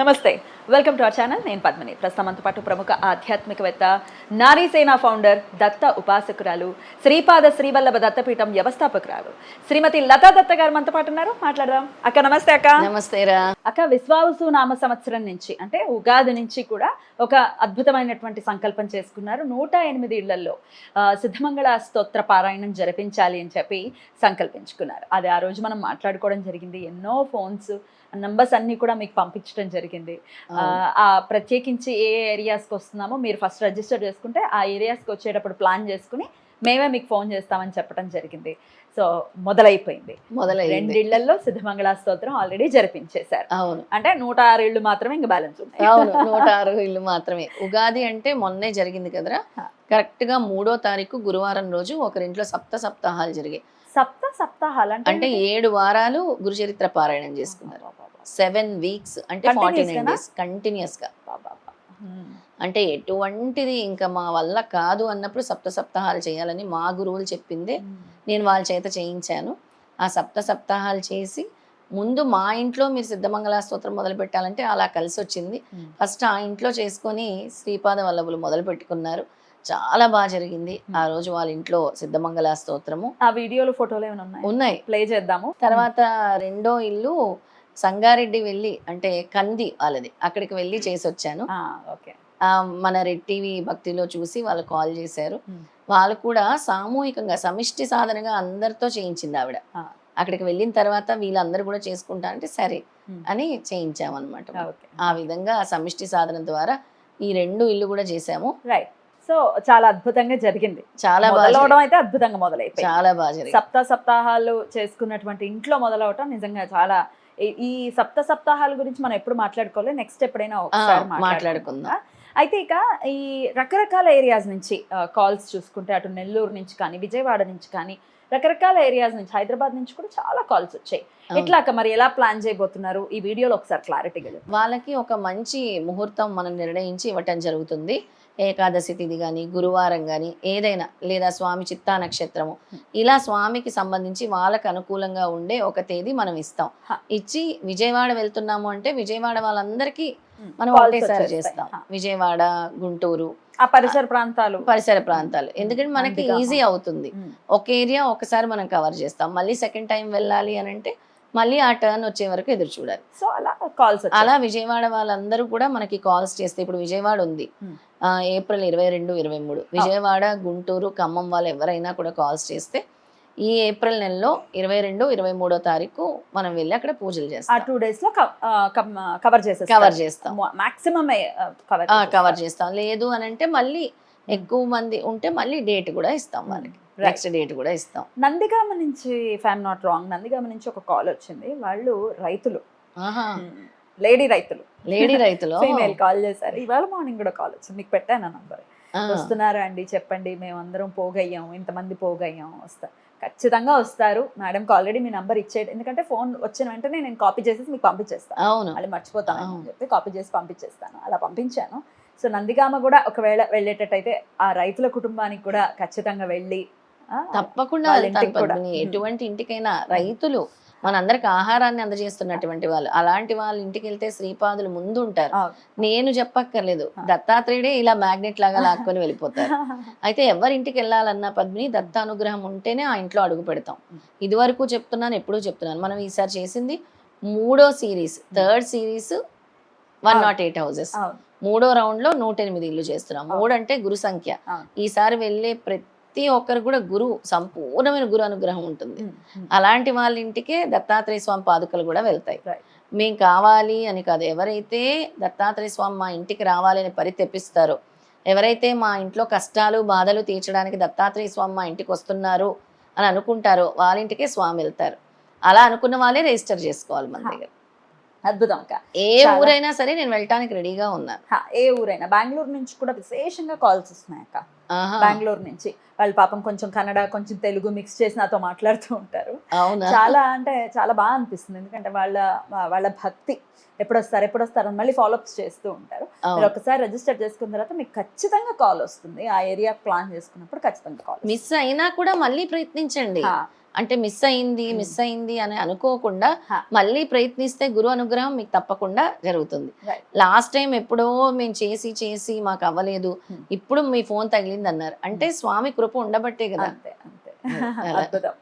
నమస్తే, welcome to our channel. నేను పద్మిని. ప్రస్తుతం మనతో పాటు ప్రముఖ ఆధ్యాత్మికవేత్త, నారీసేన ఫౌండర్, దత్త ఉపాసకురాలు, శ్రీపాద శ్రీవల్లభ దత్తపీఠం వ్యవస్థాపకురాలు శ్రీమతి లతా దత్త గారు మనతో పాటు ఉన్నారు. మాట్లాడదాం. అక్క నమస్తే. అక్క నమస్తేరా. అక్క, విశ్వావసు నామ సంవత్సరం నుంచి అంటే ఉగాది నుంచి కూడా ఒక అద్భుతమైనటువంటి సంకల్పం చేసుకున్నారు. 108 ఇళ్లలో సిద్ధమంగళ స్తోత్ర పారాయణం జరిపించాలి అని చెప్పి సంకల్పించుకున్నారు. అది ఆ రోజు మనం మాట్లాడుకోవడం జరిగింది. ఎన్నో ఫోన్స్ నంబర్స్ అన్ని కూడా మీకు పంపించడం జరిగింది. ఆ ప్రత్యేకించి ఏ ఏరియాస్కి వస్తున్నామో మీరు ఫస్ట్ రిజిస్టర్ చేసుకుంటే ఆ ఏరియాస్కి వచ్చేటప్పుడు ప్లాన్ చేసుకుని మేమే మీకు ఫోన్ చేస్తామని చెప్పడం జరిగింది. సో మొదలైపోయింది. 2 ఇళ్లలో సిద్ధమంగళ స్తోత్రం ఆల్రెడీ జరిపించేశారు. అవును, అంటే 106 ఇళ్ళు మాత్రమే ఇంకా బ్యాలెన్స్ ఉన్నాయి. అవును, 106 ఇళ్ళు మాత్రమే. ఉగాది అంటే మొన్నే జరిగింది కదరా. కరెక్ట్ గా 3వ తారీఖు గురువారం రోజు ఒకరింట్లో సప్తాహాలు జరిగాయి. సప్తాహాలు అంటే 7 వారాలు గురుచరిత్ర పారాయణం చేసుకున్నారు. 7 వీక్స్ అంటే 49 days కంటిన్యూస్ గా. అంటే ఎటువంటిది ఇంకా మా వల్ల కాదు అన్నప్పుడు సప్తాహాలు చేయాలని మా గురువులు చెప్పిందే నేను వాళ్ళ చేత చేయించాను. ఆ సప్తాహాలు చేసి ముందు మా ఇంట్లో మీరు సిద్ధమంగళ స్తోత్రం మొదలు పెట్టాలంటే అలా కలిసి వచ్చింది. ఫస్ట్ ఆ ఇంట్లో చేసుకొని శ్రీపాద వల్లభులు మొదలు పెట్టుకున్నారు. చాలా బాగా జరిగింది. ఆ రోజు వాళ్ళ ఇంట్లో సిద్ధమంగళ స్తోత్రము. ఆ వీడియోలు ఫోటోలు ఏమైనా ఉన్నాయి? ప్లే చేద్దాము. తర్వాత రెండో ఇల్లు సంగారెడ్డి వెళ్ళి, అంటే కంది వాళ్ళది, అక్కడికి వెళ్ళి చేసి వచ్చాను. మన రెడ్ టీవీ భక్తిలో చూసి వాళ్ళు కాల్ చేశారు. వాళ్ళు కూడా సామూహికంగా సమిష్టి సాధనగా అందరితో చేయించింది ఆవిడ. అక్కడికి వెళ్ళిన తర్వాత వీళ్ళందరూ కూడా చేసుకుంటా అంటే సరే అని చేయించామన్నమాట. ఆ విధంగా సమిష్టి సాధన ద్వారా ఈ 2 ఇల్లు కూడా చేసాము. రైట్. సో చాలా అద్భుతంగా జరిగింది. చాలా బాగా అయితే అద్భుతంగా మొదలైపోయింది. చాలా బాగా జరిగింది. సప్తాహాలు చేసుకున్నటువంటి ఇంట్లో మొదలవటం నిజంగా చాలా. ఈ సప్తాహాల గురించి మనం ఎప్పుడు మాట్లాడుకోలేదు. నెక్స్ట్ ఎప్పుడైనా ఒకసారి మాట్లాడుకుందాం. అయితే ఇక ఈ రకరకాల ఏరియాస్ నుంచి కాల్స్ చూసుకుంటే అటు నెల్లూరు నుంచి కానీ, విజయవాడ నుంచి కానీ, రకరకాల ఏరియాస్ నుంచి, హైదరాబాద్ నుంచి కూడా చాలా కాల్స్ వచ్చాయి. ఎట్లాక మరి ఎలా ప్లాన్ చేయబోతున్నారు? ఈ వీడియోలో ఒకసారి క్లారిటీగా వాళ్ళకి ఒక మంచి ముహూర్తం మనం నిర్ణయించి ఇవ్వటం జరుగుతుంది. ఏకాదశి తిథి కానీ, గురువారం కానీ, ఏదైనా, లేదా స్వామి చిత్తా నక్షత్రము, ఇలా స్వామికి సంబంధించి వాళ్ళకి అనుకూలంగా ఉండే ఒక తేదీ మనం ఇస్తాం. ఇచ్చి విజయవాడ వెళ్తున్నాము అంటే విజయవాడ వాళ్ళందరికీ మనం ఒకటేసారి చేస్తాం. విజయవాడ, గుంటూరు, ఆ పరిసర ప్రాంతాలు ఎందుకంటే మనకి ఈజీ అవుతుంది. ఒక ఏరియా ఒకసారి మనం కవర్ చేస్తాం. మళ్ళీ సెకండ్ టైం వెళ్ళాలి అని అంటే మళ్ళీ ఆ టర్న్ వచ్చే వరకు ఎదురు చూడాలి. సో అలా కాల్స్, అలా విజయవాడ వాళ్ళందరూ కూడా మనకి కాల్స్ చేస్తే, ఇప్పుడు విజయవాడ ఉంది ఏప్రిల్ 22, 23, విజయవాడ, గుంటూరు, ఖమ్మం వాళ్ళు ఎవరైనా కూడా కాల్స్ చేస్తే ఈ ఏప్రిల్ నెలలో 22, 23వ తారీఖు మనం వెళ్ళి అక్కడ పూజలు చేస్తాం. 2 days లో కవర్ చేస్తాం. మాక్సిమం కవర్ చేస్తాం. లేదు అని అంటే మళ్ళీ ఎక్కువ మంది ఉంటే మళ్ళీ డేట్ కూడా ఇస్తాం వాళ్ళకి. నెక్స్ట్ డేట్ కూడా ఇస్తాం. నందిగామ నుంచి, if I'm not wrong, Nandigama నుంచి ఒక కాల్ వచ్చింది. వాళ్ళు రైతులు, లేడీ రైతులు ఫీమేల్ కాల్ చేశారు. ఇవాళ మార్నింగ్ కూడా కాల్ వచ్చింది. మీకు పెట్టాను నంబర్. వస్తున్నారా అండి, చెప్పండి, మేమందరం పోగయ్యాం, ఇంతమంది పోగయ్యాం, ఖచ్చితంగా వస్తారు మేడంకి ఆల్రెడీ మీ నంబర్ ఇచ్చేది. ఎందుకంటే ఫోన్ వచ్చిన వెంటనే నేను కాపీ చేసేసి మీకు పంపించేస్తాను. అవును, అది మర్చిపోతాను అని చెప్పి కాపీ చేసి పంపించేస్తాను. అలా పంపించాను. సో నందిగామ కూడా ఒకవేళ వెళ్ళేటట్టయితే ఆ రైతుల కుటుంబానికి కూడా ఖచ్చితంగా వెళ్ళి తప్పకుండా ఎటువంటి ఇంటికైనా రైతులు మనందరికి ఆహారాన్ని అందజేస్తున్నటువంటి వాళ్ళు, అలాంటి వాళ్ళ ఇంటికి వెళ్తే శ్రీపాదులు ముందు ఉంటారు. నేను చెప్పక్కర్లేదు, దత్తాత్రేయుడే ఇలా మ్యాగ్నెట్ లాగా లాక్కొని వెళ్ళిపోతారు. అయితే ఎవరింటికి వెళ్ళాలన్నా పద్మిని దత్త అనుగ్రహం ఉంటేనే ఆ ఇంట్లో అడుగు పెడతాం. ఇదివరకు చెప్తున్నాను, ఎప్పుడూ చెప్తున్నాను, మనం ఈసారి చేసింది 3వ సిరీస్, 3rd సిరీస్ 108 houses. 3వ రౌండ్ లో 108 ఇల్లు చేస్తున్నాం. 3 అంటే గురు సంఖ్య. ఈసారి వెళ్ళే ప్రతి ఒక్కరు కూడా సంపూర్ణమైన గురు అనుగ్రహం ఉంటుంది. అలాంటి వాళ్ళ ఇంటికే దత్తాత్రేయ స్వామి పాదుకలు కూడా వెళ్తాయి. మేము కావాలి అని కాదు, ఎవరైతే దత్తాత్రేయ స్వామి మా ఇంటికి రావాలని పరితెప్పిస్తారో, ఎవరైతే మా ఇంట్లో కష్టాలు బాధలు తీర్చడానికి దత్తాత్రేయ స్వామి మా ఇంటికి వస్తున్నారు అని అనుకుంటారో వాళ్ళ ఇంటికే స్వామి వెళ్తారు. అలా అనుకున్న వాళ్ళే రిజిస్టర్ చేసుకోవాలి మన దగ్గర. అద్భుతం అక్క. ఏ ఊరైనా సరే నేను వెళ్ళటానికి రెడీగా ఉన్నాను. ఏ ఊరైనా. బెంగళూరు నుంచి కూడా విశేషంగా కాల్స్ వస్తున్నాయి అక్క. బెంగళూరు నుంచి వాళ్ళు పాపం కొంచెం కన్నడ, కొంచెం తెలుగు మిక్స్ చేసి నాతో మాట్లాడుతూ ఉంటారు. చాలా అంటే చాలా బాగా అనిపిస్తుంది. ఎందుకంటే వాళ్ళ భక్తి ఎప్పుడొస్తారు అని మళ్ళీ ఫాలోఅప్స్ చేస్తూ ఉంటారు. మీరు ఒకసారి రిజిస్టర్ చేసుకున్న తర్వాత మీకు ఖచ్చితంగా కాల్ వస్తుంది. ఆ ఏరియా ప్లాన్ చేసుకున్నప్పుడు ఖచ్చితంగా కాల్. మిస్ అయినా కూడా మళ్ళీ ప్రయత్నించండి. అంటే మిస్ అయింది అని అనుకోకుండా హా. మళ్ళీ ప్రయత్నిస్తే గురు అనుగ్రహం మీకు తప్పకుండా జరుగుతుంది. Right. లాస్ట్ టైం ఎప్పుడో మేము చేసి మాకు అవ్వలేదు, ఇప్పుడు మీ ఫోన్ తగిలింది అన్నారు అంటే స్వామి కృప ఉండబట్టే కదా. అంతే అంతే అలా. అద్భుతం.